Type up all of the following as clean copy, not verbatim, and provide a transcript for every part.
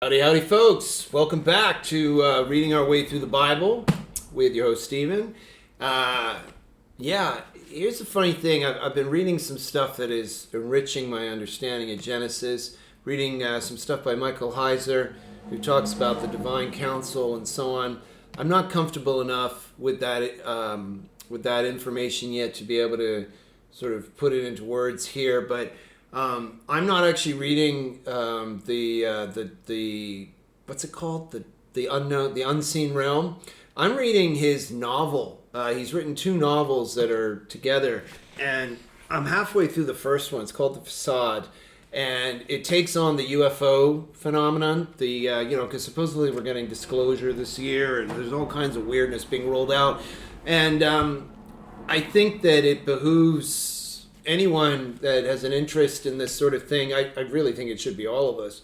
Howdy, howdy, folks. Welcome back to Reading Our Way Through the Bible with your host, Stephen. Here's the funny thing. I've been reading some stuff that is enriching my understanding of Genesis, reading some stuff by Michael Heiser, who talks about the divine council and so on. I'm not comfortable enough with that information yet to be able to sort of put it into words here, but I'm not actually reading the what's it called, the unseen realm. I'm reading his novel. He's written two novels that are together, and I'm halfway through the first one. It's called The Facade, and it takes on the UFO phenomenon. Because supposedly we're getting disclosure this year, and there's all kinds of weirdness being rolled out, and I think that it behooves anyone that has an interest in this sort of thing. I really think it should be all of us,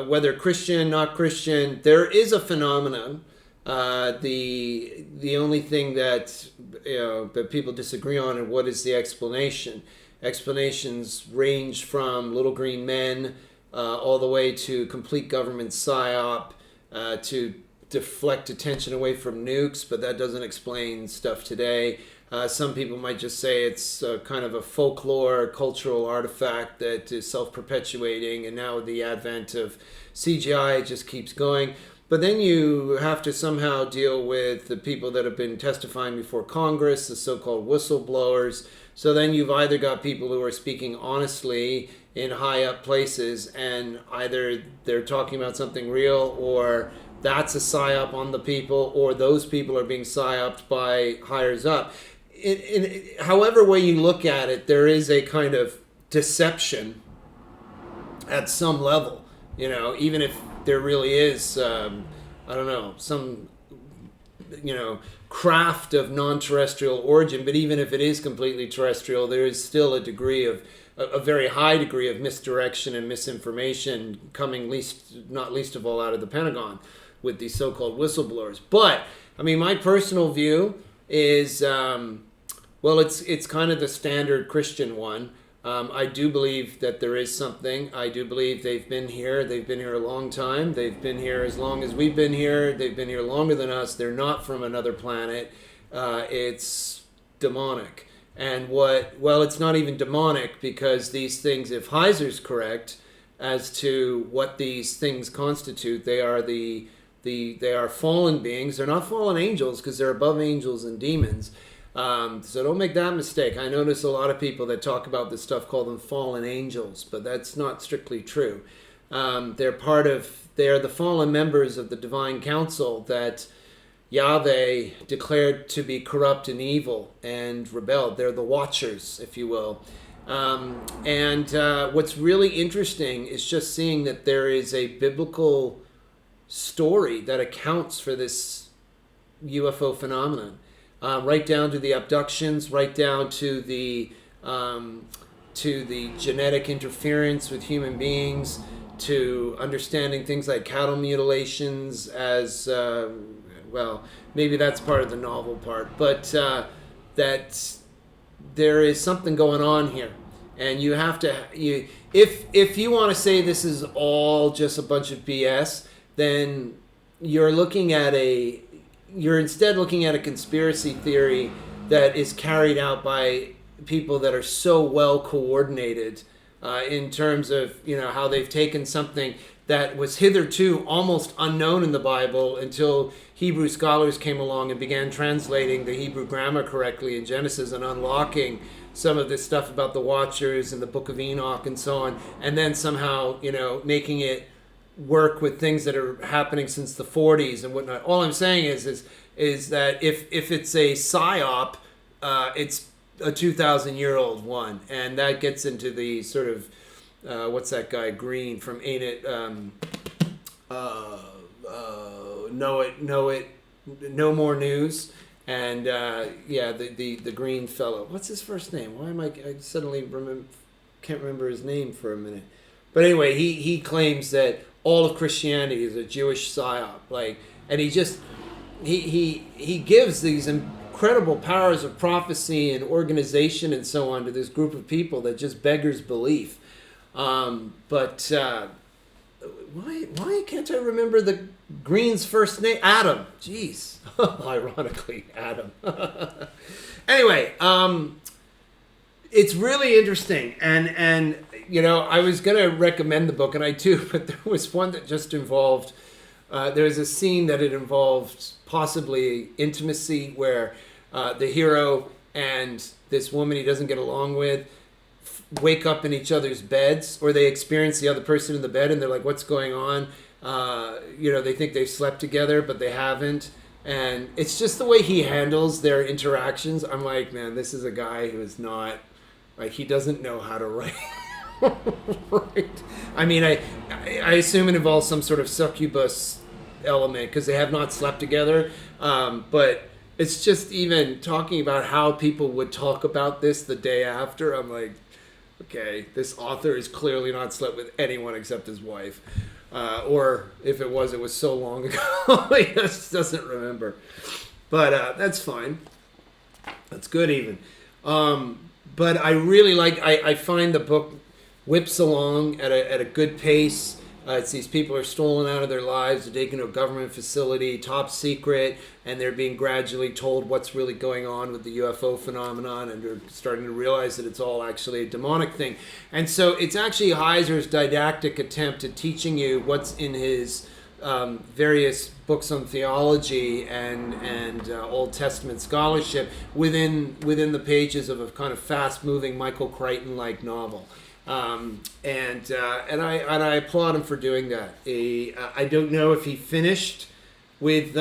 whether Christian, not Christian. There is a phenomenon. The only thing that that people disagree on, and what is the explanation? Explanations range from little green men all the way to complete government psyop, to deflect attention away from nukes, but that doesn't explain stuff today. Some people might just say it's kind of a folklore, cultural artifact that is self-perpetuating, and now with the advent of CGI, it just keeps going. But then you have to somehow deal with the people that have been testifying before Congress, the so-called whistleblowers. So then you've either got people who are speaking honestly in high-up places, and either they're talking about something real, or that's a psyop on the people, or those people are being psyoped by higher up. However way you look at it, there is a kind of deception at some level. Even if there really is, some craft of non-terrestrial origin, but even if it is completely terrestrial, there is still a very high degree of misdirection and misinformation coming not least of all out of the Pentagon with these so-called whistleblowers. But my personal view is, it's kind of the standard Christian one. I do believe that there is something. I do believe they've been here. They've been here a long time. They've been here as long as we've been here. They've been here longer than us. They're not from another planet. It's demonic. And it's not even demonic, because these things, if Heiser's correct as to what these things constitute, they are they are fallen beings. They're not fallen angels, because they're above angels and demons. So don't make that mistake. I notice a lot of people that talk about this stuff call them fallen angels, but that's not strictly true. They are the fallen members of the divine council that Yahweh declared to be corrupt and evil and rebelled. They're the watchers, if you will. What's really interesting is just seeing that there is a biblical story that accounts for this UFO phenomenon. Right down to the abductions, right down to the genetic interference with human beings, to understanding things like cattle mutilations as maybe that's part of the novel part, but that there is something going on here, and you have to if you want to say this is all just a bunch of BS, then you're instead looking at a conspiracy theory that is carried out by people that are so well coordinated in terms of how they've taken something that was hitherto almost unknown in the Bible until Hebrew scholars came along and began translating the Hebrew grammar correctly in Genesis and unlocking some of this stuff about the Watchers and the Book of Enoch and so on, and then somehow making it work with things that are happening since the 40s and whatnot. All I'm saying is that if it's a psyop, it's a 2,000-year-old one, and that gets into the sort of what's that guy Green from Ain't It? Know It, No More News, and the Green fellow. What's his first name? Why am I suddenly can't remember his name for a minute? But anyway, he claims that all of Christianity is a Jewish psyop, and he gives these incredible powers of prophecy and organization and so on to this group of people that just beggars belief. But Why can't I remember the Green's first name? Adam. Jeez. Ironically, Adam. Anyway, it's really interesting, and I was gonna recommend the book, and I do, but there was one that just involved. There's a scene that it involved possibly intimacy, where the hero and this woman he doesn't get along with wake up in each other's beds, or they experience the other person in the bed, and they're like, "What's going on?" They think they've slept together, but they haven't. And it's just the way he handles their interactions. I'm like, man, this is a guy who is not, like, he doesn't know how to write. Right. I mean, I assume it involves some sort of succubus element because they have not slept together. But it's just even talking about how people would talk about this the day after. I'm like, okay, this author is clearly not slept with anyone except his wife. Or if it was so long ago, he just doesn't remember. But that's fine. That's good even. But I really like, I find the book whips along at a good pace. It's these people are stolen out of their lives, they're taken to a government facility, top secret, and they're being gradually told what's really going on with the UFO phenomenon, and they're starting to realize that it's all actually a demonic thing. And so it's actually Heiser's didactic attempt at teaching you what's in his various books on theology and Old Testament scholarship within the pages of a kind of fast-moving Michael Crichton-like novel. And I applaud him for doing that. I don't know if he finished with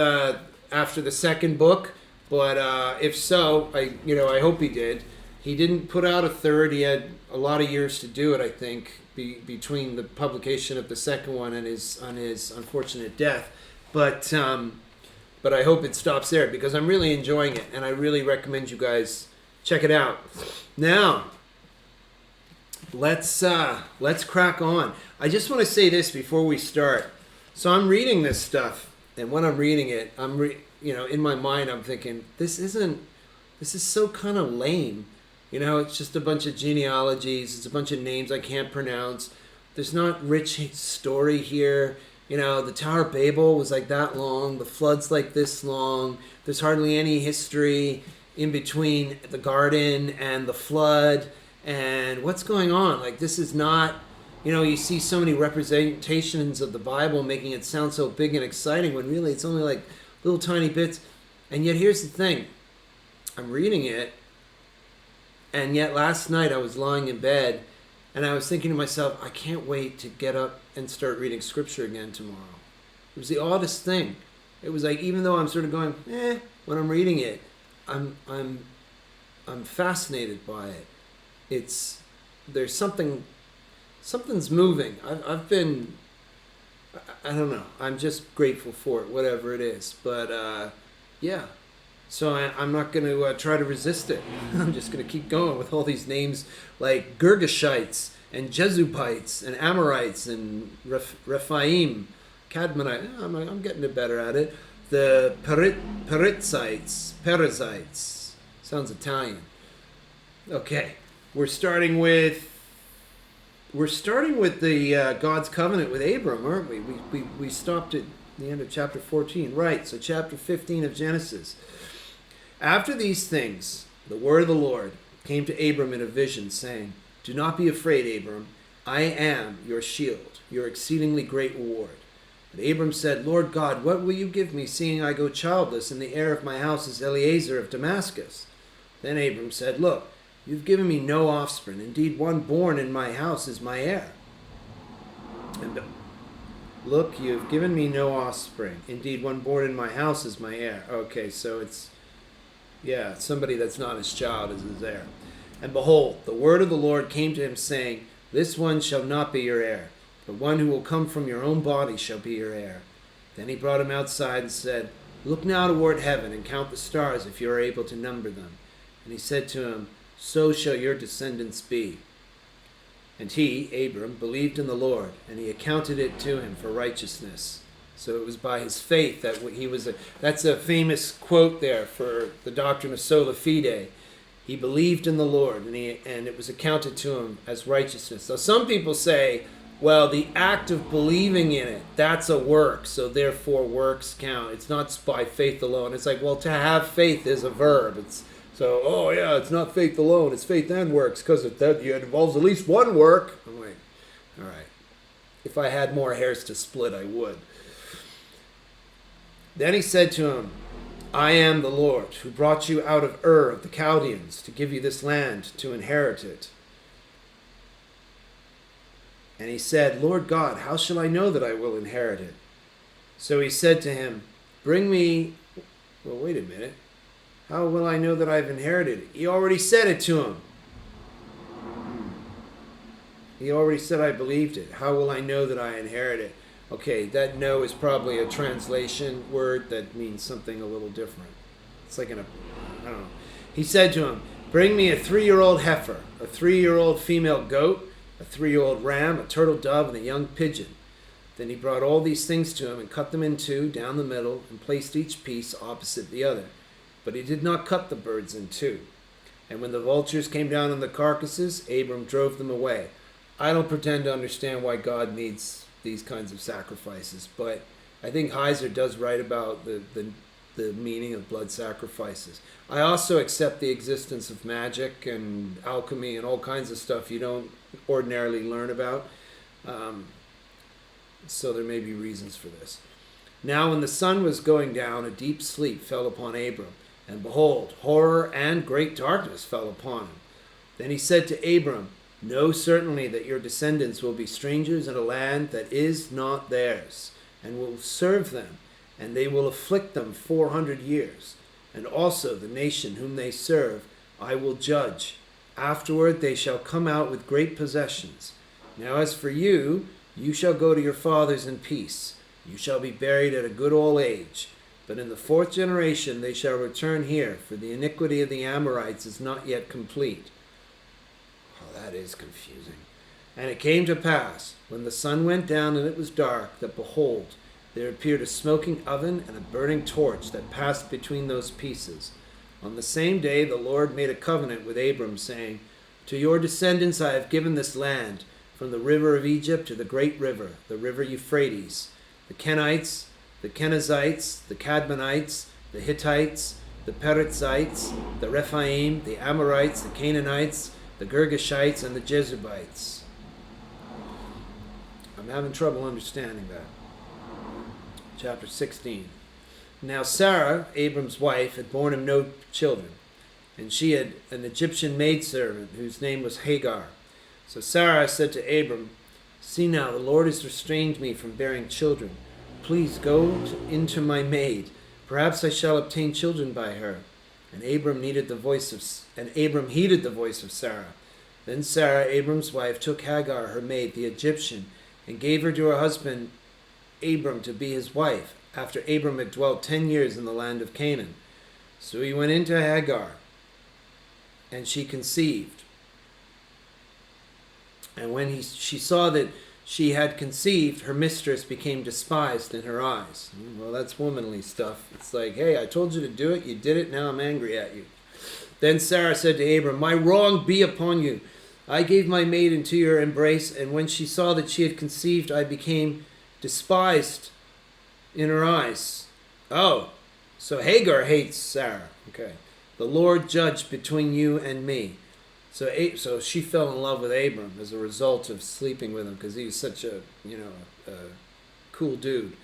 after the second book, but if so, I hope he did. He didn't put out a third. He had a lot of years to do it, I think, between the publication of the second one and his unfortunate death. But I hope it stops there because I'm really enjoying it, and I really recommend you guys check it out. Now, let's crack on. I just want to say this before we start. So I'm reading this stuff, and when I'm reading it, in my mind I'm thinking, this is so kind of lame. It's just a bunch of genealogies, it's a bunch of names I can't pronounce. There's not rich story here. The Tower of Babel was like that long, the flood's like this long. There's hardly any history in between the garden and the flood. And what's going on? Like, this is not, you see so many representations of the Bible making it sound so big and exciting when really it's only like little tiny bits. And yet here's the thing. I'm reading it, and yet last night I was lying in bed and I was thinking to myself, I can't wait to get up and start reading scripture again tomorrow. It was the oddest thing. It was like, even though I'm sort of going, when I'm reading it, I'm fascinated by it. There's something's moving. I've been, I don't know. I'm just grateful for it, whatever it is. But yeah. So I'm not going to try to resist it. I'm just going to keep going with all these names like Girgashites and Jezubites and Amorites and Rephaim, Cadmonite. I'm getting better at it. The Perizzites. Sounds Italian. Okay. We're starting with the God's covenant with Abram, aren't we? We stopped at the end of chapter 14. Right, so chapter 15 of Genesis. After these things, the word of the Lord came to Abram in a vision, saying, "Do not be afraid, Abram. I am your shield, your exceedingly great reward." But Abram said, "Lord God, what will you give me, seeing I go childless, and the heir of my house is Eliezer of Damascus?" Then Abram said, "Look, you've given me no offspring. Indeed, one born in my house is my heir." Look, you've given me no offspring. Indeed, one born in my house is my heir. Okay, so it's, somebody that's not his child is his heir. And behold, the word of the Lord came to him, saying, "This one shall not be your heir, but one who will come from your own body shall be your heir." Then he brought him outside and said, "Look now toward heaven and count the stars if you are able to number them." And he said to him, "So shall your descendants be." And he, Abram, believed in the Lord, and he accounted it to him for righteousness. So it was by his faith that that's a famous quote there for the doctrine of sola fide. He believed in the Lord, and it was accounted to him as righteousness. So some people say Well, the act of believing in it, that's a work, so therefore works count. It's not by faith alone. It's like, well, to have faith is a verb. It's so, oh yeah, it's not faith alone, it's faith and works, because it involves at least one work. I'm like, all right. If I had more hairs to split, I would. Then he said to him, I am the Lord, who brought you out of Ur of the Chaldeans, to give you this land to inherit it. And he said, Lord God, how shall I know that I will inherit it? So he said to him, bring me... Well, wait a minute. How will I know that I've inherited it? He already said it to him. He already said I believed it. How will I know that I inherit it? Okay, that no is probably a translation word that means something a little different. It's like I don't know. He said to him, bring me a 3-year-old heifer, a 3-year-old female goat, a 3-year-old ram, a turtle dove, and a young pigeon. Then he brought all these things to him and cut them in two down the middle and placed each piece opposite the other. But he did not cut the birds in two. And when the vultures came down on the carcasses, Abram drove them away. I don't pretend to understand why God needs these kinds of sacrifices, but I think Heiser does write about the meaning of blood sacrifices. I also accept the existence of magic and alchemy and all kinds of stuff you don't ordinarily learn about. So there may be reasons for this. Now when the sun was going down, a deep sleep fell upon Abram, and behold, horror and great darkness fell upon him. Then he said to Abram, know certainly that your descendants will be strangers in a land that is not theirs, and will serve them, and they will afflict them 400 years. And also the nation whom they serve I will judge. Afterward they shall come out with great possessions. Now as for you, you shall go to your fathers in peace. You shall be buried at a good old age. But in the 4th generation they shall return here, for the iniquity of the Amorites is not yet complete. Oh, that is confusing. And it came to pass, when the sun went down and it was dark, that behold, there appeared a smoking oven and a burning torch that passed between those pieces. On the same day the Lord made a covenant with Abram, saying, to your descendants I have given this land, from the river of Egypt to the great river, the river Euphrates, the Kenites, the Kenizzites, the Cadmonites, the Hittites, the Perizzites, the Rephaim, the Amorites, the Canaanites, the Girgashites, and the Jebusites. I'm having trouble understanding that. Chapter 16. Now Sarah, Abram's wife, had borne him no children, and she had an Egyptian maidservant whose name was Hagar. So Sarah said to Abram, see now, the Lord has restrained me from bearing children. Please go into my maid. Perhaps I shall obtain children by her. And Abram heeded the voice of Sarah. Then Sarah, Abram's wife, took Hagar, her maid, the Egyptian, and gave her to her husband Abram to be his wife, after Abram had dwelt 10 years in the land of Canaan. So he went into Hagar, and she conceived. And when she saw that she had conceived, her mistress became despised in her eyes. Well, that's womanly stuff. It's like, hey, I told you to do it, you did it, now I'm angry at you. Then Sarah said to Abram, my wrong be upon you. I gave my maid into your embrace, and when she saw that she had conceived, I became despised in her eyes. Oh, so Hagar hates Sarah. Okay. The Lord judged between you and me. So she fell in love with Abram as a result of sleeping with him, because he was such a cool dude.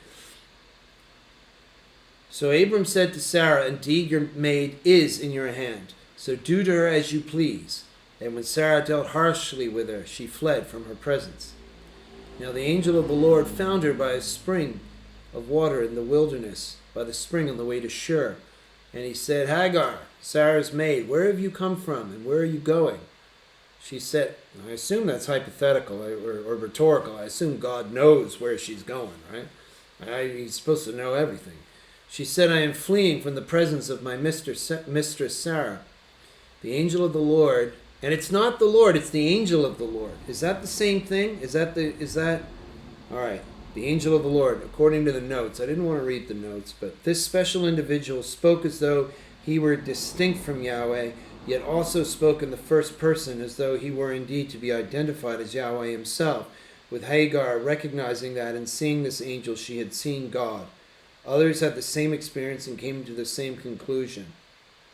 So Abram said to Sarah, indeed your maid is in your hand, so do to her as you please. And when Sarah dealt harshly with her, she fled from her presence. Now the angel of the Lord found her by a spring of water in the wilderness, by the spring on the way to Shur. And he said, Hagar, Sarah's maid, where have you come from, and where are you going? She said, I assume that's hypothetical or rhetorical. I assume God knows where she's going, right? He's supposed to know everything. She said, I am fleeing from the presence of my mistress Sarah. The angel of the Lord, and it's not the Lord, it's the angel of the Lord. Is that the same thing? Is that, all right. The angel of the Lord, according to the notes. I didn't want to read the notes, but this special individual spoke as though he were distinct from Yahweh, yet also spoke in the first person as though he were indeed to be identified as Yahweh himself, with Hagar recognizing that and seeing this angel, she had seen God. Others had the same experience and came to the same conclusion.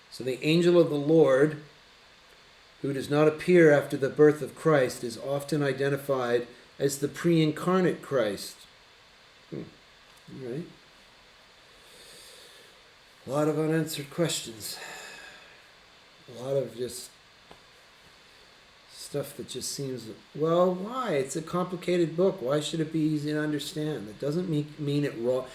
So the angel of the Lord, who does not appear after the birth of Christ, is often identified as the pre-incarnate Christ. All right. A lot of unanswered questions. A lot of just stuff that just seems, well, why? It's a complicated book. Why should it be easy to understand? That doesn't mean it wrong.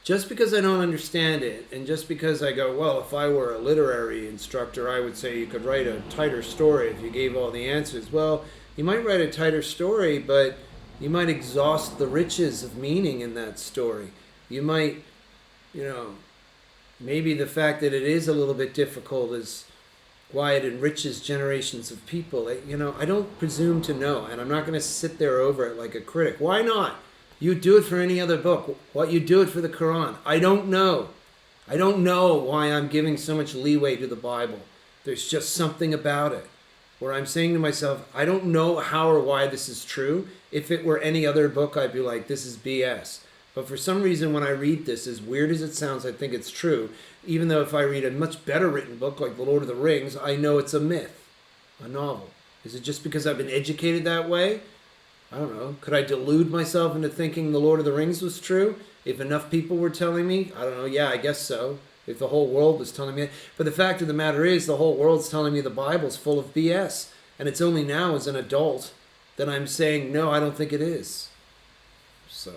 Just because I don't understand it, and just because I go, well, if I were a literary instructor, I would say you could write a tighter story if you gave all the answers. Well, you might write a tighter story, but you might exhaust the riches of meaning in that story. You might, maybe the fact that it is a little bit difficult is why it enriches generations of people. I don't presume to know, and I'm not going to sit there over it like a critic. Why not? You do it for any other book. What, you do it for the Quran? I don't know. I don't know why I'm giving so much leeway to the Bible. There's just something about it where I'm saying to myself, I don't know how or why this is true. If it were any other book, I'd be like, this is BS. But for some reason, when I read this, as weird as it sounds, I think it's true. Even though if I read a much better written book like The Lord of the Rings, I know it's a myth, a novel. Is it just because I've been educated that way? I don't know. Could I delude myself into thinking The Lord of the Rings was true? If enough people were telling me? I don't know. Yeah, I guess so. If the whole world was telling me. But the fact of the matter is, the whole world's telling me the Bible's full of BS. And it's only now as an adult that I'm saying, no, I don't think it is. So,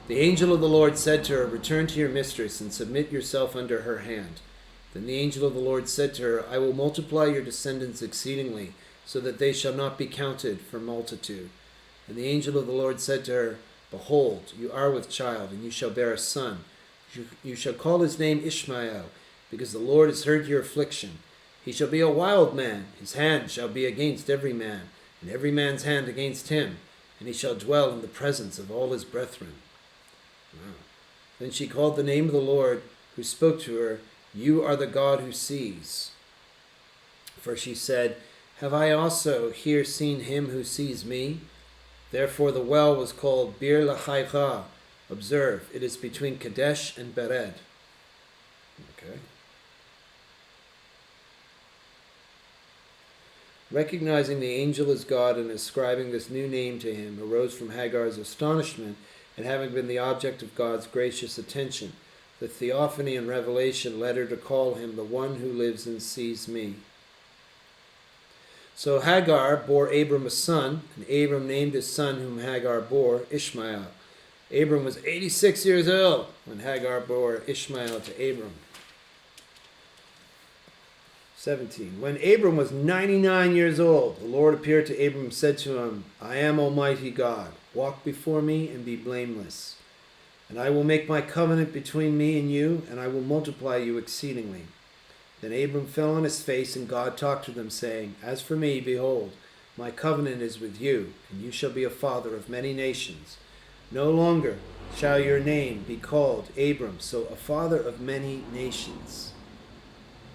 the angel of the Lord said to her, return to your mistress and submit yourself under her hand. Then the angel of the Lord said to her, I will multiply your descendants exceedingly, so that they shall not be counted for multitude. And the angel of the Lord said to her, behold, you are with child, and you shall bear a son. You shall call his name Ishmael, because the Lord has heard your affliction. He shall be a wild man. His hand shall be against every man, and every man's hand against him. And he shall dwell in the presence of all his brethren. Wow. Then she called the name of the Lord, who spoke to her, you are the God who sees. For she said, have I also here seen him who sees me? Therefore the well was called Bir Lahai. Observe, it is between Kadesh and Bered. Okay. Recognizing the angel as God and ascribing this new name to him arose from Hagar's astonishment at having been the object of God's gracious attention. The theophany and revelation led her to call him the one who lives and sees me. So Hagar bore Abram a son, and Abram named his son whom Hagar bore Ishmael. Abram was 86 years old when Hagar bore Ishmael to Abram. 17. When Abram was 99 years old, the Lord appeared to Abram and said to him, I am Almighty God. Walk before me and be blameless. And I will make my covenant between me and you, and I will multiply you exceedingly. Then Abram fell on his face, and God talked to them, saying, as for me, behold, my covenant is with you, and you shall be a father of many nations. No longer shall your name be called Abram, so a father of many nations.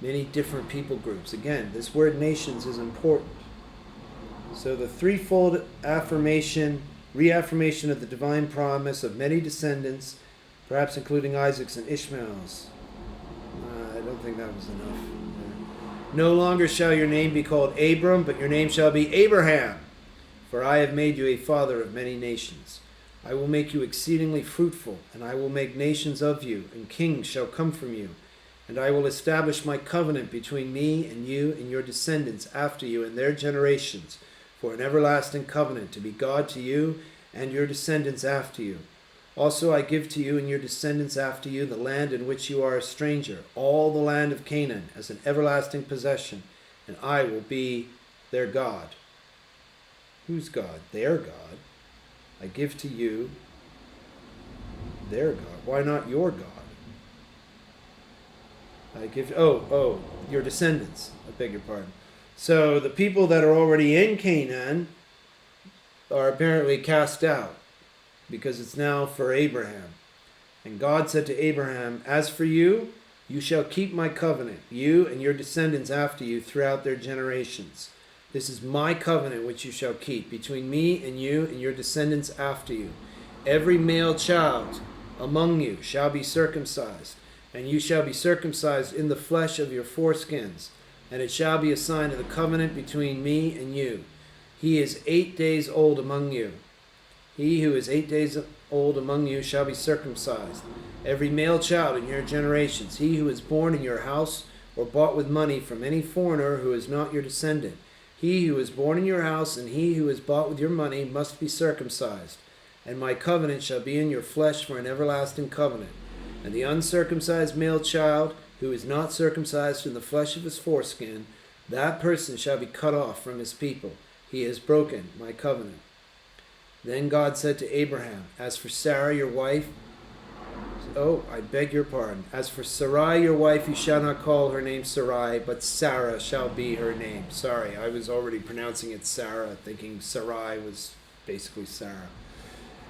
Many different people groups. Again, this word nations is important. So the threefold reaffirmation of the divine promise of many descendants, perhaps including Isaac's and Ishmael's. I don't think that was enough. No longer shall your name be called Abram, but your name shall be Abraham. For I have made you a father of many nations. I will make you exceedingly fruitful, and I will make nations of you, and kings shall come from you. And I will establish my covenant between me and you and your descendants after you and their generations, for an everlasting covenant to be God to you and your descendants after you. Also I give to you and your descendants after you the land in which you are a stranger, all the land of Canaan, as an everlasting possession, and I will be their God. Whose God? Their God. I give to you their God. Why not your God? I give, your descendants. I beg your pardon. So the people that are already in Canaan are apparently cast out because it's now for Abraham. And God said to Abraham, as for you, you shall keep my covenant, you and your descendants after you throughout their generations. This is my covenant which you shall keep between me and you and your descendants after you. Every male child among you shall be circumcised, and you shall be circumcised in the flesh of your foreskins, and it shall be a sign of the covenant between me and you. He is 8 days old among you. He who is 8 days old among you shall be circumcised. Every male child in your generations, he who is born in your house or bought with money from any foreigner who is not your descendant, he who is born in your house and he who is bought with your money must be circumcised. And my covenant shall be in your flesh for an everlasting covenant. And the uncircumcised male child who is not circumcised in the flesh of his foreskin, that person shall be cut off from his people. He has broken my covenant. Then God said to Abraham, as for Sarah your wife, I beg your pardon. As for Sarai your wife, you shall not call her name Sarai, but Sarah shall be her name. Sorry, I was already pronouncing it Sarah, thinking Sarai was basically Sarah.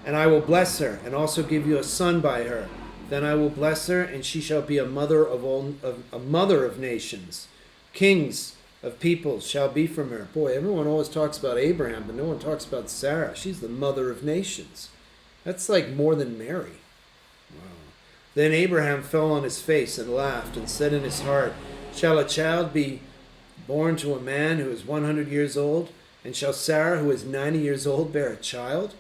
And I will bless her, and also give you a son by her. Then I will bless her, and she shall be a mother of nations. Kings of peoples shall be from her. Boy, everyone always talks about Abraham, but no one talks about Sarah. She's the mother of nations. That's like more than Mary. Wow. Then Abraham fell on his face and laughed and said in his heart, shall a child be born to a man who is 100 years old? And shall Sarah, who is 90 years old, bear a child?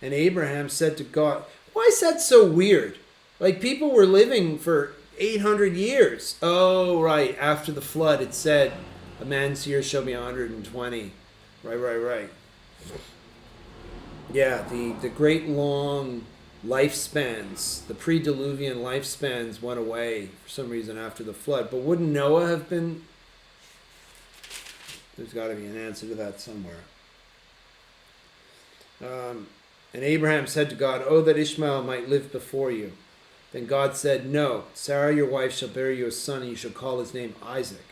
And Abraham said to God, why is that so weird? Like people were living for 800 years. Oh, right. After the flood, it said, a man's years shall be 120. Right. Yeah, the great long lifespans, the pre-Diluvian lifespans went away for some reason after the flood. But wouldn't Noah have been? There's got to be an answer to that somewhere. And Abraham said to God, oh, that Ishmael might live before you. Then God said, no, Sarah your wife shall bear you a son, and you shall call his name Isaac.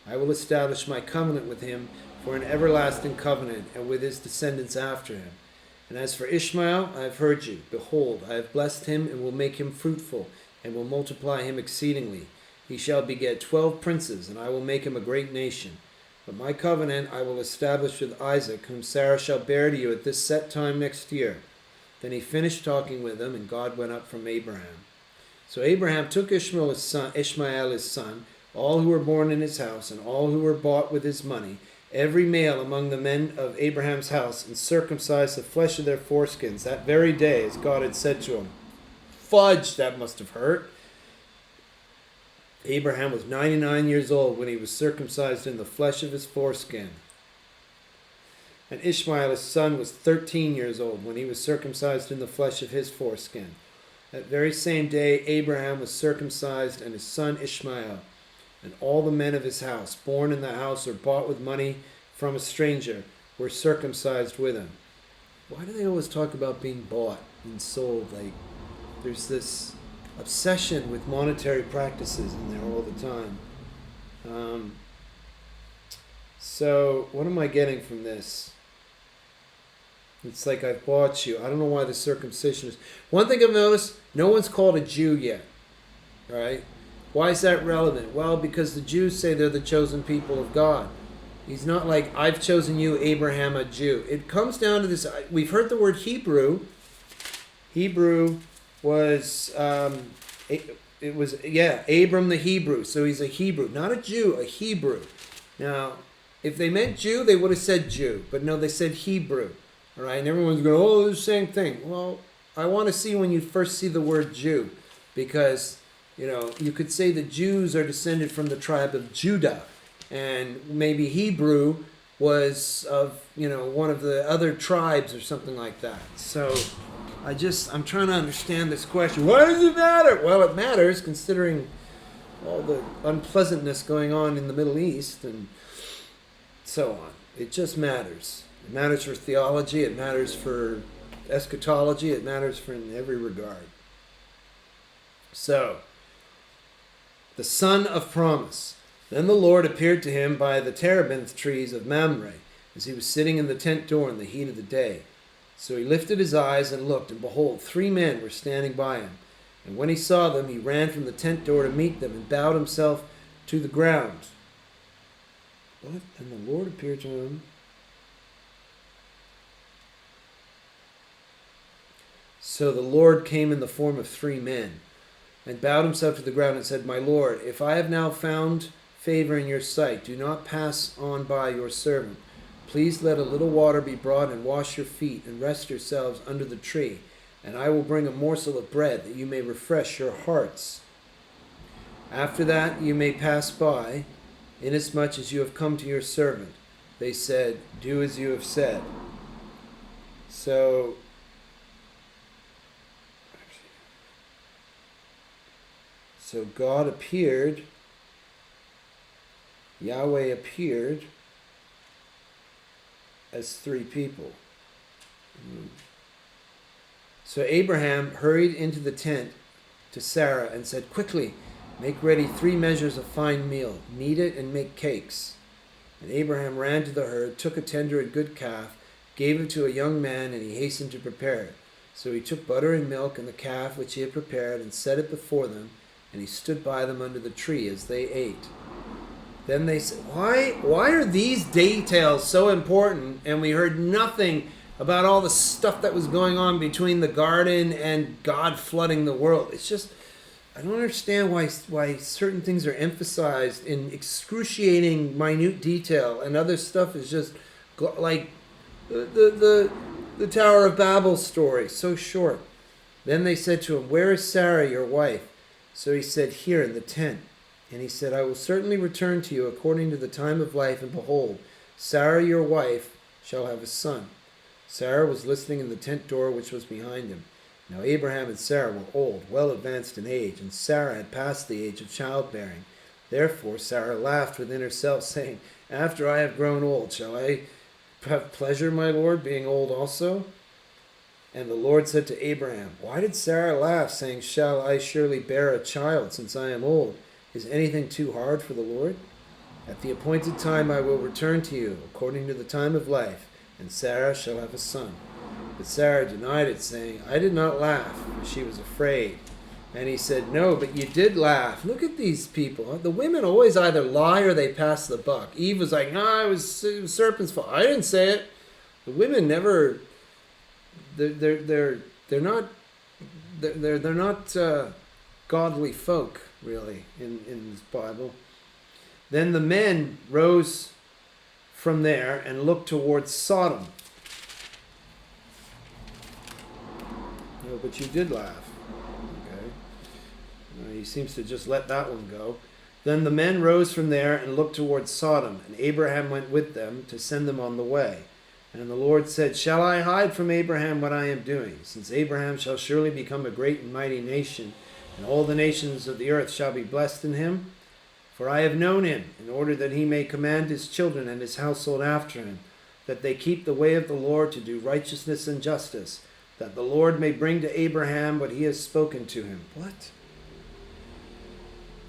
I will establish my covenant with him for an everlasting covenant, and with his descendants after him. And as for Ishmael, I have heard you. Behold, I have blessed him, and will make him fruitful, and will multiply him exceedingly. He shall beget 12 princes, and I will make him a great nation. But my covenant I will establish with Isaac, whom Sarah shall bear to you at this set time next year. Then he finished talking with them, and God went up from Abraham. So Abraham took Ishmael his son, all who were born in his house, and all who were bought with his money, every male among the men of Abraham's house, and circumcised the flesh of their foreskins that very day, as God had said to him. Fudge, that must have hurt. Abraham was 99 years old when he was circumcised in the flesh of his foreskin. And Ishmael his son was 13 years old when he was circumcised in the flesh of his foreskin. That very same day Abraham was circumcised, and his son Ishmael, and all the men of his house, born in the house or bought with money from a stranger, were circumcised with him. Why do they always talk about being bought and sold? Like, there's this obsession with monetary practices in there all the time. So what am I getting from this? It's like I've bought you. I don't know why the circumcision is. One thing I've noticed, no one's called a Jew yet. Right? Why is that relevant? Well, because the Jews say they're the chosen people of God. He's not like, I've chosen you, Abraham, a Jew. It comes down to this. We've heard the word Hebrew. Hebrew was, Abram the Hebrew. So he's a Hebrew. Not a Jew, a Hebrew. Now, if they meant Jew, they would have said Jew. But no, they said Hebrew. All right, and everyone's going, oh, it's the same thing. Well, I want to see when you first see the word Jew. Because, you could say the Jews are descended from the tribe of Judah. And maybe Hebrew was of, one of the other tribes or something like that. So I'm trying to understand this question. Why does it matter? Well, it matters considering all the unpleasantness going on in the Middle East and so on. It just matters. It matters for theology. It matters for eschatology. It matters for in every regard. So, the son of promise. Then the Lord appeared to him by the terebinth trees of Mamre, as he was sitting in the tent door in the heat of the day. So he lifted his eyes and looked, and behold, 3 men were standing by him. And when he saw them, he ran from the tent door to meet them, and bowed himself to the ground. What? And the Lord appeared to him. So the Lord came in the form of 3 men and bowed himself to the ground and said, My Lord, if I have now found favor in your sight, do not pass on by your servant. Please let a little water be brought and wash your feet and rest yourselves under the tree. And I will bring a morsel of bread that you may refresh your hearts. After that you may pass by, inasmuch as you have come to your servant. They said, Do as you have said. So God appeared, Yahweh appeared as 3 people. So Abraham hurried into the tent to Sarah and said, Quickly, make ready 3 measures of fine meal, knead it and make cakes. And Abraham ran to the herd, took a tender and good calf, gave it to a young man, and he hastened to prepare it. So he took butter and milk and the calf which he had prepared and set it before them, and he stood by them under the tree as they ate. Then they said, Why are these details so important? And we heard nothing about all the stuff that was going on between the garden and God flooding the world. It's just, I don't understand why certain things are emphasized in excruciating minute detail, and other stuff is just like the Tower of Babel story, so short. Then they said to him, Where is Sarah, your wife? So he said, Here in the tent. And he said, I will certainly return to you according to the time of life, and behold, Sarah your wife shall have a son. Sarah was listening in the tent door which was behind him. Now Abraham and Sarah were old, well advanced in age, and Sarah had passed the age of childbearing. Therefore Sarah laughed within herself, saying, After I have grown old, shall I have pleasure, my Lord, being old also? And the Lord said to Abraham, Why did Sarah laugh, saying, Shall I surely bear a child, since I am old? Is anything too hard for the Lord? At the appointed time I will return to you, according to the time of life, and Sarah shall have a son. But Sarah denied it, saying, I did not laugh, for she was afraid. And he said, No, but you did laugh. Look at these people. The women always either lie or they pass the buck. Eve was like, No, it was serpent's fault. I didn't say it. The women never... They're not godly folk, really, in this Bible. Then the men rose from there and looked towards Sodom. No, but you did laugh. Okay. He seems to just let that one go. Then the men rose from there and looked towards Sodom, and Abraham went with them to send them on the way. And the Lord said, Shall I hide from Abraham what I am doing? Since Abraham shall surely become a great and mighty nation, and all the nations of the earth shall be blessed in him. For I have known him, in order that he may command his children and his household after him, that they keep the way of the Lord to do righteousness and justice, that the Lord may bring to Abraham what he has spoken to him. What?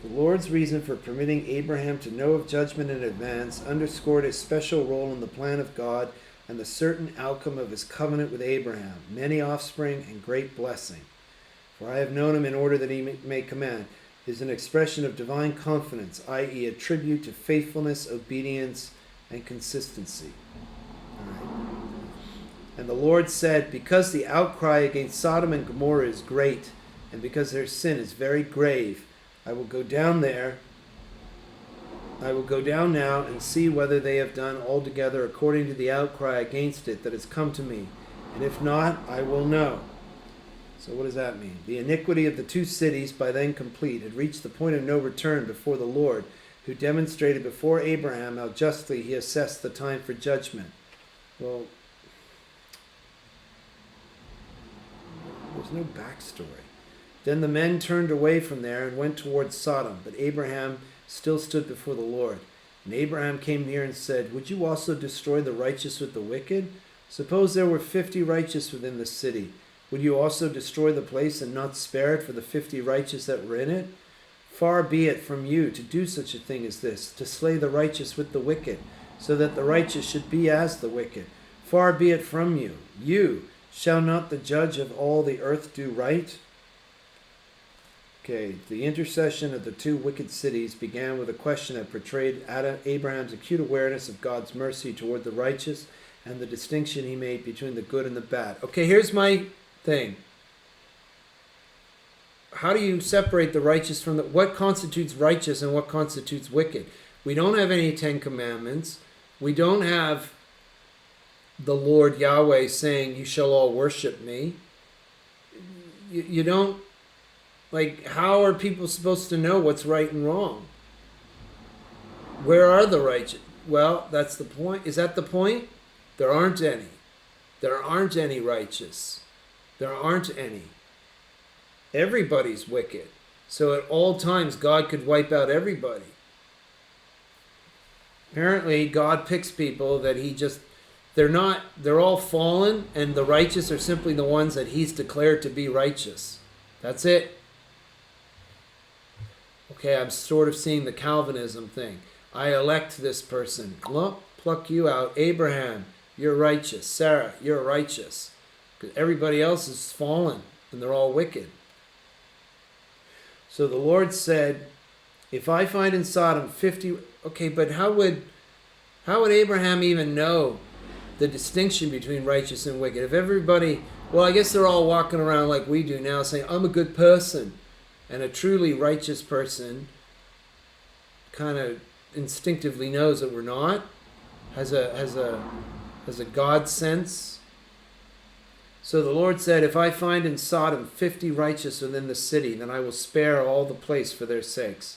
The Lord's reason for permitting Abraham to know of judgment in advance underscored his special role in the plan of God and the certain outcome of his covenant with Abraham, many offspring and great blessing. For I have known him in order that he may command, is an expression of divine confidence, i.e. a tribute to faithfulness, obedience, and consistency. All right. And the Lord said, Because the outcry against Sodom and Gomorrah is great, and because their sin is very grave, I will go down there. I will go down now and see whether they have done altogether according to the outcry against it that has come to me. And if not, I will know. So what does that mean? The iniquity of the 2 cities, by then complete, had reached the point of no return before the Lord, who demonstrated before Abraham how justly he assessed the time for judgment. Well, there's no backstory. Then the men turned away from there and went towards Sodom, but Abraham still stood before the Lord. And Abraham came near and said, Would you also destroy the righteous with the wicked? Suppose there were 50 righteous within the city. Would you also destroy the place and not spare it for the 50 righteous that were in it? Far be it from you to do such a thing as this, to slay the righteous with the wicked, so that the righteous should be as the wicked. Far be it from you. You, shall not the judge of all the earth do right? Okay, the intercession of the two wicked cities began with a question that portrayed Abraham's acute awareness of God's mercy toward the righteous and the distinction he made between the good and the bad. Okay, here's my thing. How do you separate the righteous from the... What constitutes righteous and what constitutes wicked? We don't have any Ten Commandments. We don't have the Lord Yahweh saying, you shall all worship me. You don't... Like, how are people supposed to know what's right and wrong? Where are the righteous? Well, that's the point. Is that the point? There aren't any. There aren't any righteous. There aren't any. Everybody's wicked. So at all times, God could wipe out everybody. Apparently, God picks people that he just... They're all fallen, and the righteous are simply the ones that he's declared to be righteous. That's it. Okay, I'm sort of seeing the Calvinism thing. I elect this person. Well, pluck you out. Abraham, you're righteous. Sarah, you're righteous. Because everybody else is fallen, and they're all wicked. So the Lord said, if I find in Sodom 50... Okay, but how would Abraham even know the distinction between righteous and wicked? If everybody... Well, I guess they're all walking around like we do now, saying, I'm a good person. And a truly righteous person kind of instinctively knows that we're not, has a God sense. So the Lord said, if I find in Sodom 50 righteous within the city, then I will spare all the place for their sakes.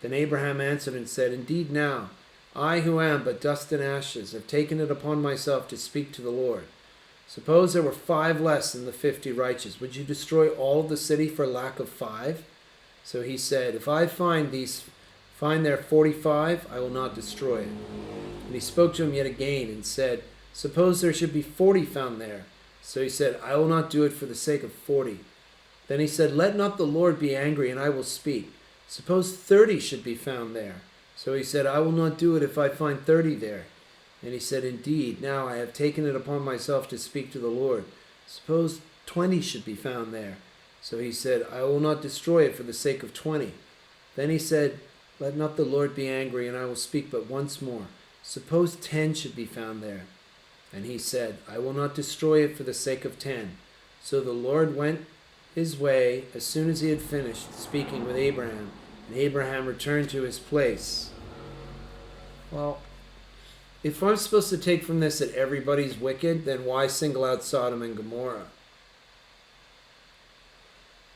Then Abraham answered and said, indeed now, I who am but dust and ashes have taken it upon myself to speak to the Lord. Suppose there were 5 less than the 50 righteous. Would you destroy all of the city for lack of 5? So he said, if I find there 45, I will not destroy it. And he spoke to him yet again and said, suppose there should be 40 found there. So he said, I will not do it for the sake of 40. Then he said, let not the Lord be angry, and I will speak. Suppose 30 should be found there. So he said, I will not do it if I find 30 there. And he said, indeed, now I have taken it upon myself to speak to the Lord. Suppose 20 should be found there. So he said, I will not destroy it for the sake of 20. Then he said, let not the Lord be angry, and I will speak but once more. Suppose 10 should be found there. And he said, I will not destroy it for the sake of 10. So the Lord went his way as soon as he had finished speaking with Abraham. And Abraham returned to his place. Well, if I'm supposed to take from this that everybody's wicked, then why single out Sodom and Gomorrah?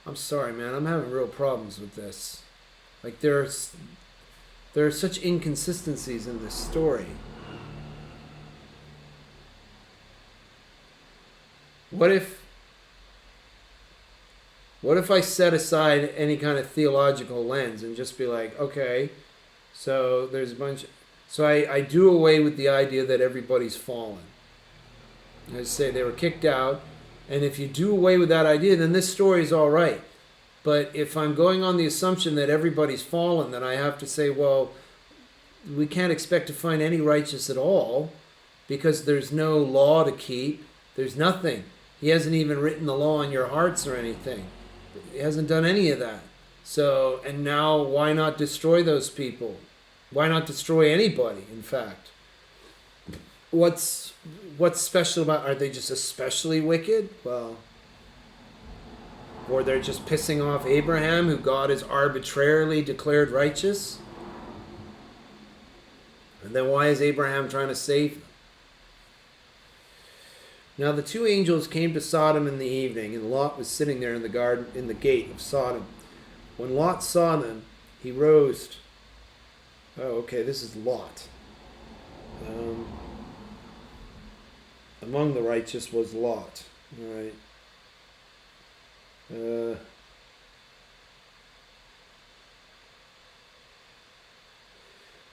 I'm sorry, man. I'm having real problems with this. Like, there are such inconsistencies in this story. What if I set aside any kind of theological lens and just be like, okay, so there's a bunch... So I do away with the idea that everybody's fallen. I say they were kicked out, and if you do away with that idea, then this story is all right. But if I'm going on the assumption that everybody's fallen, then I have to say, well, we can't expect to find any righteous at all because there's no law to keep. There's nothing. He hasn't even written the law in your hearts or anything. He hasn't done any of that. So, and now why not destroy those people? Why not destroy anybody, in fact? What's special about... Are they just especially wicked? Well... Or they're just pissing off Abraham, who God has arbitrarily declared righteous? And then why is Abraham trying to save them? Now the 2 angels came to Sodom in the evening, and Lot was sitting there in the garden, in the gate of Sodom. When Lot saw them, he rose... Oh, okay, this is Lot. Among the righteous was Lot. All right.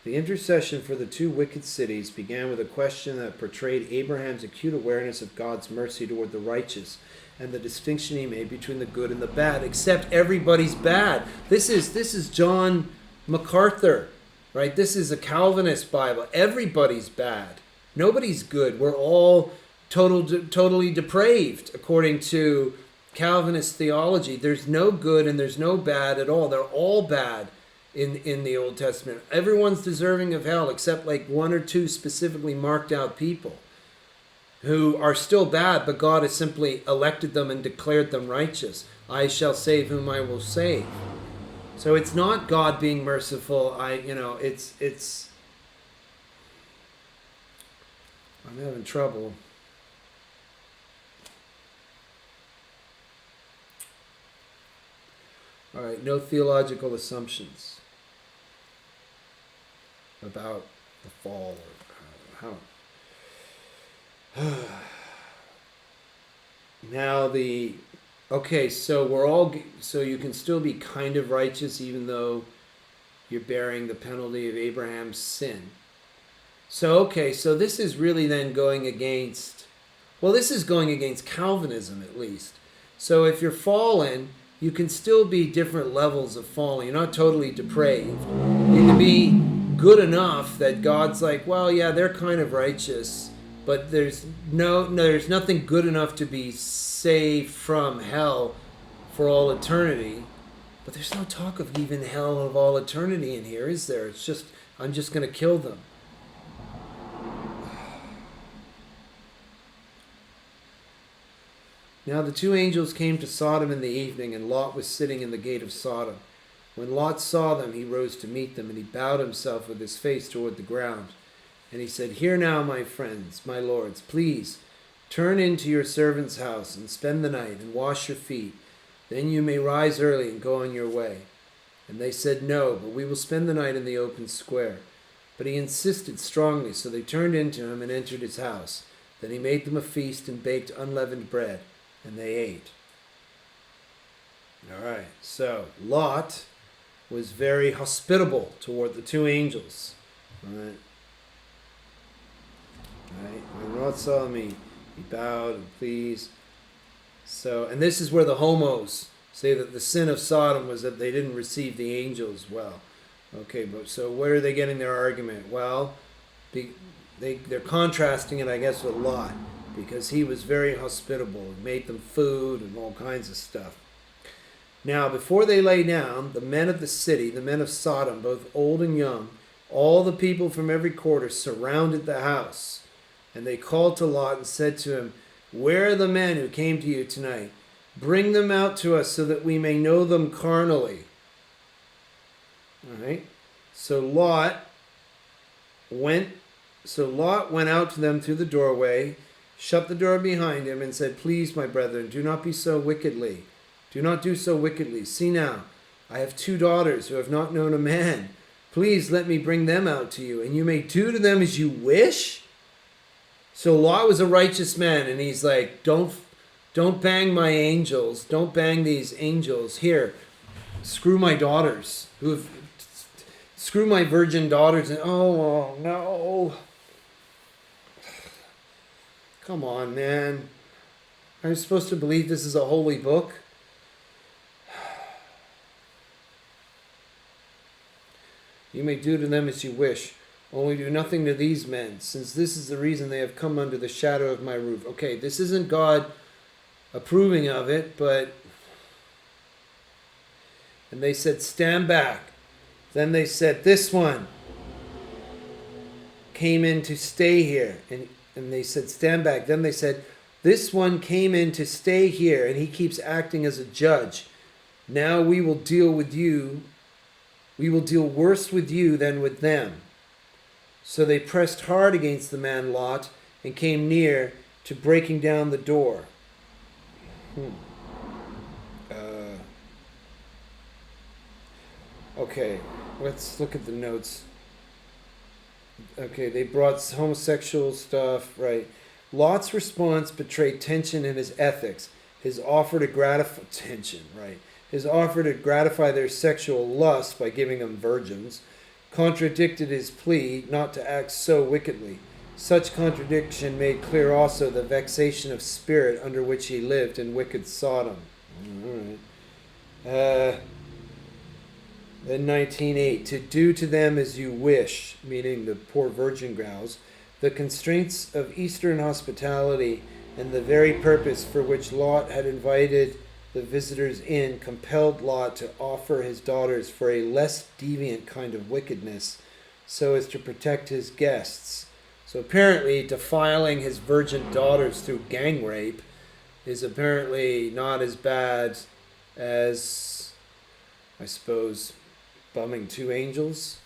The intercession for the 2 wicked cities began with a question that portrayed Abraham's acute awareness of God's mercy toward the righteous and the distinction he made between the good and the bad, except everybody's bad. This is John MacArthur, right? This is a Calvinist Bible. Everybody's bad. Nobody's good. We're all totally depraved, according to Calvinist theology, there's no good and there's no bad at all. They're all bad in the Old Testament. Everyone's deserving of hell except like one or two specifically marked out people who are still bad, but God has simply elected them and declared them righteous. I shall save whom I will save. So it's not God being merciful. It's I'm having trouble. All right, no theological assumptions about the fall or how. Now so you can still be kind of righteous even though you're bearing the penalty of Abraham's sin. So this is really then going against Calvinism at least. So if you're fallen, you can still be different levels of falling. You're not totally depraved. You can be good enough that God's like, well, yeah, they're kind of righteous, but there's nothing good enough to be saved from hell for all eternity. But there's no talk of even hell of all eternity in here, is there? It's just, I'm just going to kill them. Now the two angels came to Sodom in the evening, and Lot was sitting in the gate of Sodom. When Lot saw them, he rose to meet them, and he bowed himself with his face toward the ground. And he said, "Hear now, my friends, my lords, please turn into your servant's house and spend the night and wash your feet. Then you may rise early and go on your way." And they said, "No, but we will spend the night in the open square." But he insisted strongly, so they turned into him and entered his house. Then he made them a feast and baked unleavened bread, and they ate. All right, so Lot was very hospitable toward the two angels. All right. When Lot saw me, he bowed and pleased. So, and this is where the homos say that the sin of Sodom was that they didn't receive the angels well. Okay, but so where are they getting their argument? Well, they're contrasting it, I guess, with Lot, because he was very hospitable and made them food and all kinds of stuff. Now, before they lay down, the men of the city, the men of Sodom, both old and young, all the people from every quarter surrounded the house. And they called to Lot and said to him, "Where are the men who came to you tonight? Bring them out to us so that we may know them carnally." All right. So Lot went out to them through the doorway, shut the door behind him, and said, "Please, my brethren, do not do so wickedly. See now, I have 2 daughters who have not known a man. Please let me bring them out to you, and you may do to them as you wish." So Lot was a righteous man, and he's like, don't bang my angels. Don't bang these angels. Here, screw my daughters. Screw my virgin daughters. And oh no. Come on, man. Are you supposed to believe this is a holy book? "You may do to them as you wish. Only do nothing to these men, since this is the reason they have come under the shadow of my roof." Okay, this isn't God approving of it, but... And they said, "Stand back." Then they said, "This one came in to stay here." And they said, "Stand back." Then they said, "This one came in to stay here, and he keeps acting as a judge. Now we will deal with you. We will deal worse with you than with them." So they pressed hard against the man Lot and came near to breaking down the door. Okay, let's look at the notes. Okay, they brought homosexual stuff, right. Lot's response betrayed tension in his ethics. His offer to gratify their sexual lust by giving them virgins contradicted his plea not to act so wickedly. Such contradiction made clear also the vexation of spirit under which he lived in wicked Sodom. All right. Then 19:8, "To do to them as you wish," meaning the poor virgin gals, "the constraints of Eastern hospitality and the very purpose for which Lot had invited the visitors in compelled Lot to offer his daughters for a less deviant kind of wickedness so as to protect his guests. So apparently defiling his virgin daughters through gang rape is apparently not as bad as, I suppose, bumming two angels.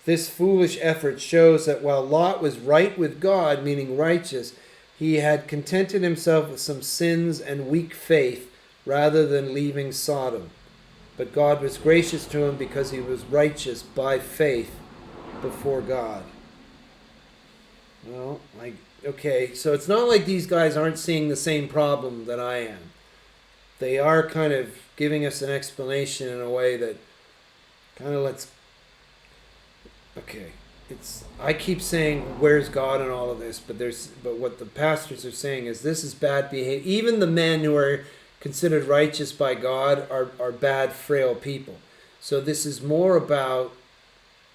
This foolish effort shows that while Lot was right with God, meaning righteous, he had contented himself with some sins and weak faith rather than leaving Sodom. But God was gracious to him because he was righteous by faith before God. Well, okay, so it's not like these guys aren't seeing the same problem that I am. They are kind of giving us an explanation in a way that kind of lets... Okay, I keep saying, where's God in all of this? But what the pastors are saying is this is bad behavior. Even the men who are considered righteous by God are bad, frail people. So this is more about...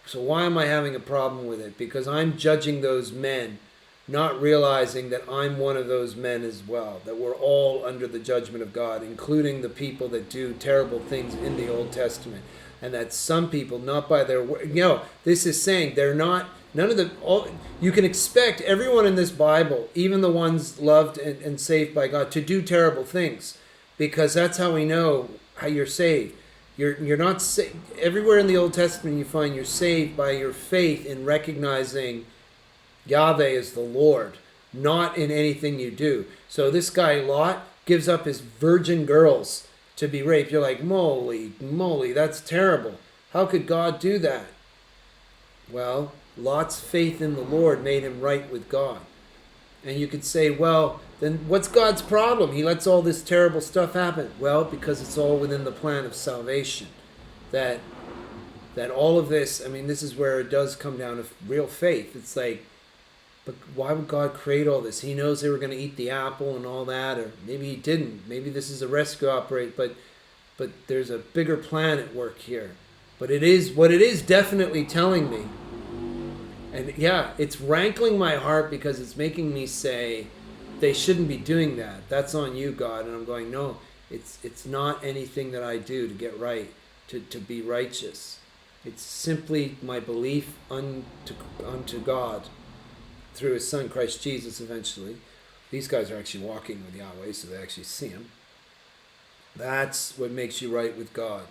So why am I having a problem with it? Because I'm judging those men, not realizing that I'm one of those men as well, that we're all under the judgment of God, including the people that do terrible things in the Old Testament. And that some people, not by their word, this is saying they're not, you can expect everyone in this Bible, even the ones loved and saved by God, to do terrible things, because that's how we know how you're saved. You're not saved. Everywhere in the Old Testament you find you're saved by your faith in recognizing Yahweh is the Lord, not in anything you do. So this guy Lot gives up his virgin girls to be raped. You're like, moly, that's terrible. How could God do that? Well, Lot's faith in the Lord made him right with God. And you could say, well, then what's God's problem? He lets all this terrible stuff happen. Well, because it's all within the plan of salvation. That all of this, this is where it does come down to real faith. It's like, but why would God create all this? He knows they were going to eat the apple and all that, or maybe he didn't. Maybe this is a rescue operation, but there's a bigger plan at work here. But it is definitely telling me. And yeah, it's rankling my heart because it's making me say, they shouldn't be doing that. That's on you, God. And I'm going, no, it's not anything that I do to get right, to be righteous. It's simply my belief unto God through his son, Christ Jesus, eventually. These guys are actually walking with Yahweh, so they actually see him. That's what makes you right with God.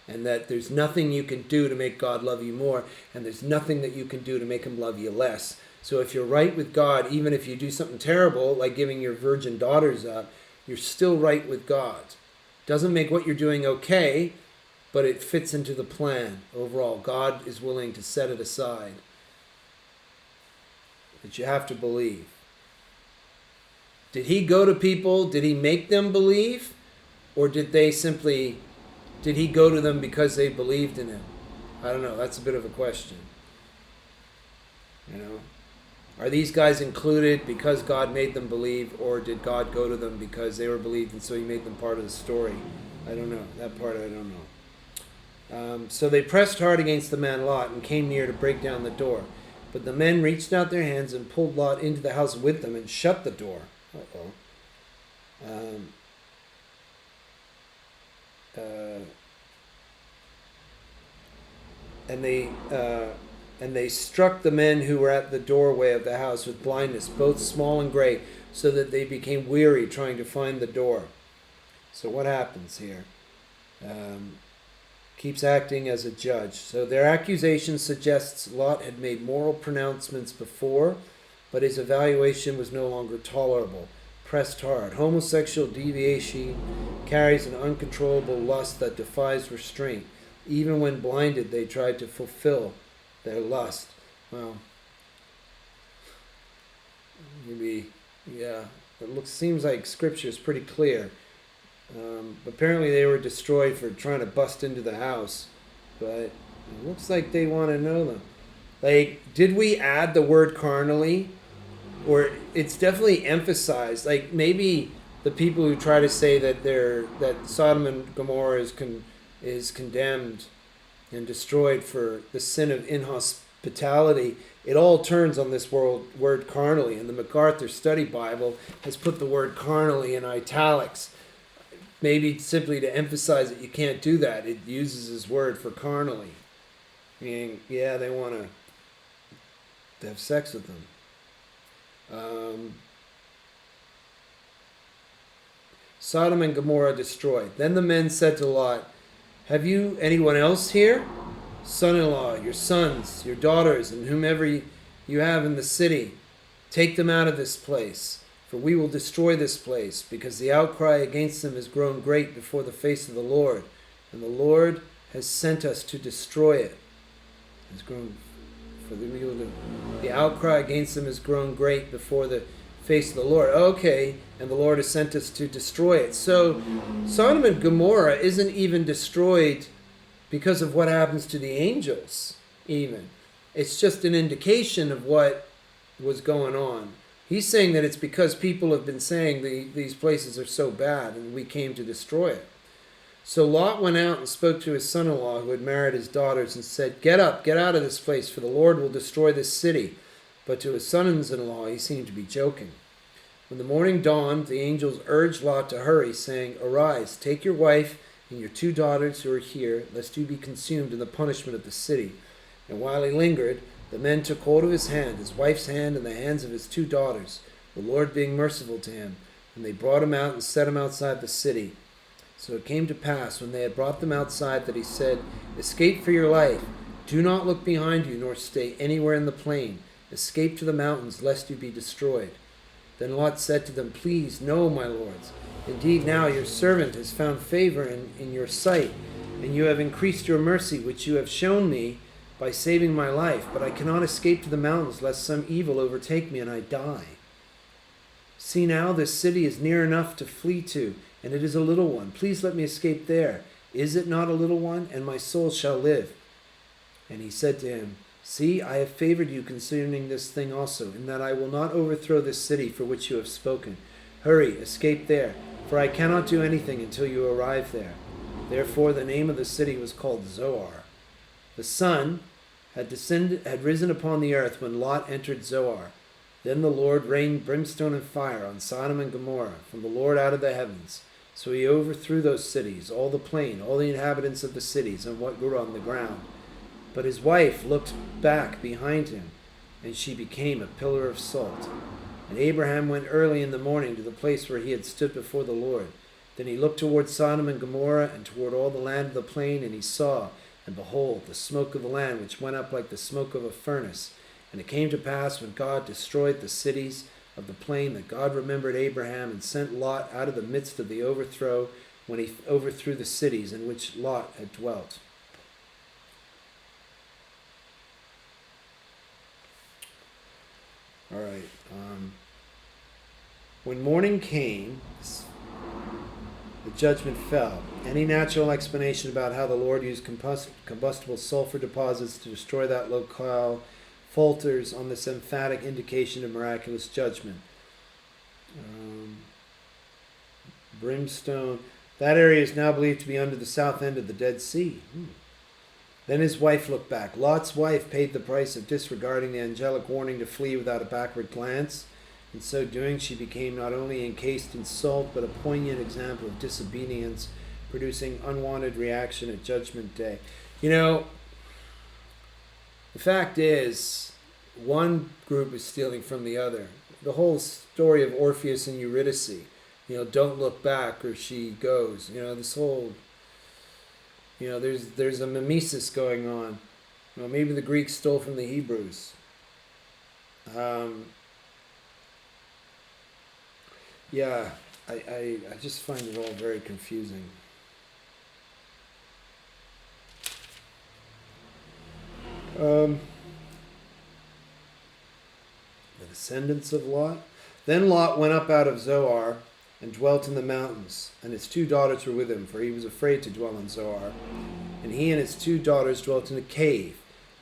And that there's nothing you can do to make God love you more, and there's nothing that you can do to make him love you less. So if you're right with God, even if you do something terrible, like giving your virgin daughters up, you're still right with God. Doesn't make what you're doing okay, but it fits into the plan overall. God is willing to set it aside. But you have to believe. Did he go to people? Did he make them believe? Or did he go to them because they believed in him? I don't know. That's a bit of a question. Are these guys included because God made them believe, or did God go to them because they were believed and so he made them part of the story? I don't know. That part I don't know. So they pressed hard against the man Lot and came near to break down the door. But the men reached out their hands and pulled Lot into the house with them and shut the door. And they struck the men who were at the doorway of the house with blindness, both small and great, so that they became weary trying to find the door. So what happens here? Keeps acting as a judge. So their accusation suggests Lot had made moral pronouncements before, but his evaluation was no longer tolerable. Pressed hard. Homosexual deviation carries an uncontrollable lust that defies restraint. Even when blinded, they tried to fulfill their lust. Well, maybe, yeah. Seems like Scripture is pretty clear. Apparently they were destroyed for trying to bust into the house, but it looks like they want to know them. Like, did we add the word carnally? Or it's definitely emphasized. Like, maybe the people who try to say that Sodom and Gomorrah is condemned and destroyed for the sin of inhospitality, it all turns on this word carnally, and the MacArthur Study Bible has put the word carnally in italics, maybe simply to emphasize that you can't do that. It uses his word for carnally, meaning, yeah, they want to have sex with them. Sodom and Gomorrah destroyed. Then the men said to Lot, "Have you anyone else here? Son-in-law, your sons, your daughters, and whomever you have in the city. Take them out of this place, for we will destroy this place, because the outcry against them has grown great before the face of the Lord, and the Lord has sent us to destroy it." Has grown for the outcry against them has grown great before the face of the Lord. Okay, and the Lord has sent us to destroy it. So Sodom and Gomorrah isn't even destroyed because of what happens to the angels, even. It's just an indication of what was going on. He's saying that it's because people have been saying these places are so bad and we came to destroy it. So Lot went out and spoke to his son-in-law who had married his daughters and said, "Get up, get out of this place, for the Lord will destroy this city." But to his sons-in-law he seemed to be joking. When the morning dawned, the angels urged Lot to hurry, saying, "Arise, take your wife and your 2 daughters who are here, lest you be consumed in the punishment of the city." And while he lingered, the men took hold of his hand, his wife's hand, and the hands of his 2 daughters, the Lord being merciful to him. And they brought him out and set him outside the city. So it came to pass, when they had brought them outside, that he said, "Escape for your life. Do not look behind you, nor stay anywhere in the plain. Escape to the mountains, lest you be destroyed." Then Lot said to them, "Please, no, my lords. Indeed, now your servant has found favor in your sight, and you have increased your mercy, which you have shown me by saving my life. But I cannot escape to the mountains, lest some evil overtake me and I die. See now, this city is near enough to flee to, and it is a little one. Please let me escape there. Is it not a little one? And my soul shall live." And he said to him, "See, I have favored you concerning this thing also, in that I will not overthrow this city for which you have spoken. Hurry, escape there, for I cannot do anything until you arrive there." Therefore the name of the city was called Zoar. The sun had risen upon the earth when Lot entered Zoar. Then the Lord rained brimstone and fire on Sodom and Gomorrah from the Lord out of the heavens. So he overthrew those cities, all the plain, all the inhabitants of the cities, and what grew on the ground. But his wife looked back behind him, and she became a pillar of salt. And Abraham went early in the morning to the place where he had stood before the Lord. Then he looked toward Sodom and Gomorrah, and toward all the land of the plain, and he saw, and behold, the smoke of the land, which went up like the smoke of a furnace. And it came to pass, when God destroyed the cities of the plain, that God remembered Abraham, and sent Lot out of the midst of the overthrow, when he overthrew the cities in which Lot had dwelt. All right. When morning came, the judgment fell. Any natural explanation about how the Lord used combustible sulfur deposits to destroy that locale falters on this emphatic indication of miraculous judgment. Brimstone. That area is now believed to be under the south end of the Dead Sea. Then his wife looked back. Lot's wife paid the price of disregarding the angelic warning to flee without a backward glance. In so doing, she became not only encased in salt, but a poignant example of disobedience, producing unwanted reaction at Judgment Day. You know, the fact is, one group is stealing from the other. The whole story of Orpheus and Eurydice, don't look back or she goes. This whole, there's a mimesis going on. Maybe the Greeks stole from the Hebrews. I just find it all very confusing. The descendants of Lot. Then Lot went up out of Zoar and dwelt in the mountains, and his 2 daughters were with him, for he was afraid to dwell in Zoar. And he and his 2 daughters dwelt in a cave.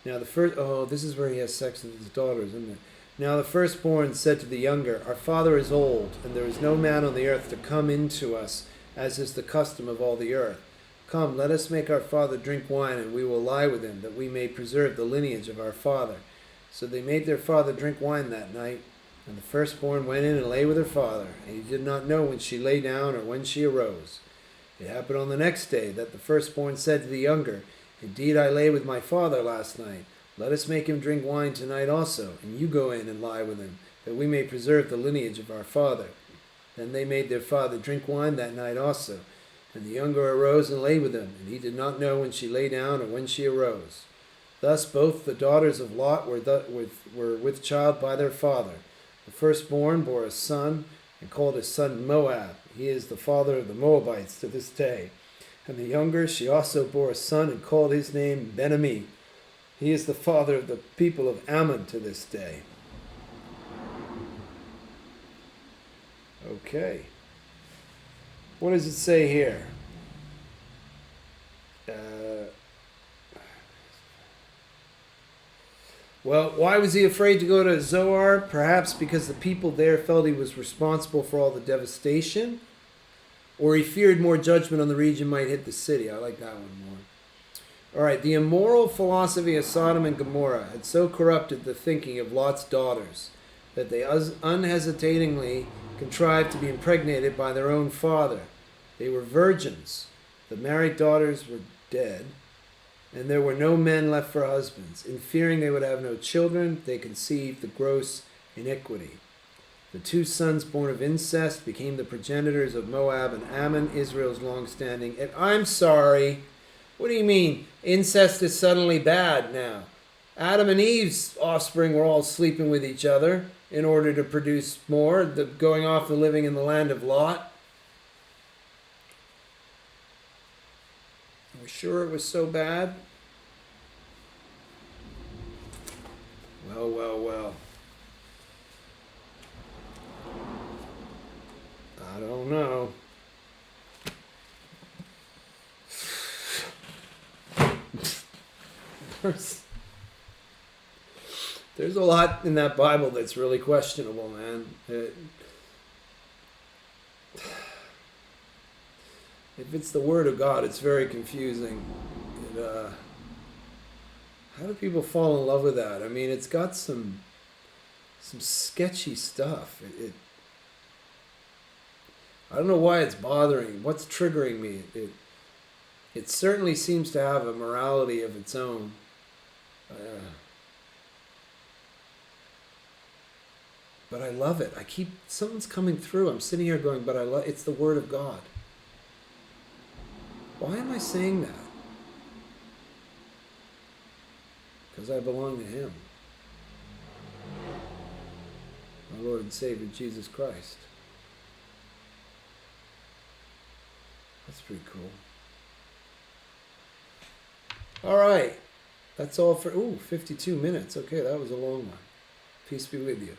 Now this is where he has sex with his daughters, isn't it? Now the firstborn said to the younger, "Our father is old, and there is no man on the earth to come in to us, as is the custom of all the earth. Come, let us make our father drink wine, and we will lie with him, that we may preserve the lineage of our father." So they made their father drink wine that night. And the firstborn went in and lay with her father, and he did not know when she lay down or when she arose. It happened on the next day that the firstborn said to the younger, Indeed, I lay with my father last night. Let us make him drink wine tonight also, and you go in and lie with him, that we may preserve the lineage of our father. Then they made their father drink wine that night also. And the younger arose and lay with him, and he did not know when she lay down or when she arose. Thus both the daughters of Lot were with child by their father. The firstborn bore a son, and called his son Moab. He is the father of the Moabites to this day. And the younger, she also bore a son, and called his name Ben-Ammi. He is the father of the people of Ammon to this day. Okay. What does it say here? Well, why was he afraid to go to Zoar? Perhaps because the people there felt he was responsible for all the devastation, or he feared more judgment on the region might hit the city. I like that one more. All right, the immoral philosophy of Sodom and Gomorrah had so corrupted the thinking of Lot's daughters that they unhesitatingly contrived to be impregnated by their own father. They were virgins. The married daughters were dead, and there were no men left for husbands. In fearing they would have no children, they conceived the gross iniquity. The two sons born of incest became the progenitors of Moab and Ammon, Israel's long-standing. And I'm sorry, what do you mean incest is suddenly bad now? Adam and Eve's offspring were all sleeping with each other in order to produce more, going off and living in the land of Lot. Are we sure it was so bad? Well, well, well. I don't know. There's a lot in that Bible that's really questionable, man. If it's the Word of God, it's very confusing. How do people fall in love with that? I mean, it's got some sketchy stuff. I don't know why it's bothering. What's triggering me? It certainly seems to have a morality of its own. But I love it. Something's coming through. I'm sitting here going, but it's the Word of God. Why am I saying that? Because I belong to Him. My Lord and Savior, Jesus Christ. That's pretty cool. All right. That's all for, 52 minutes. Okay, that was a long one. Peace be with you.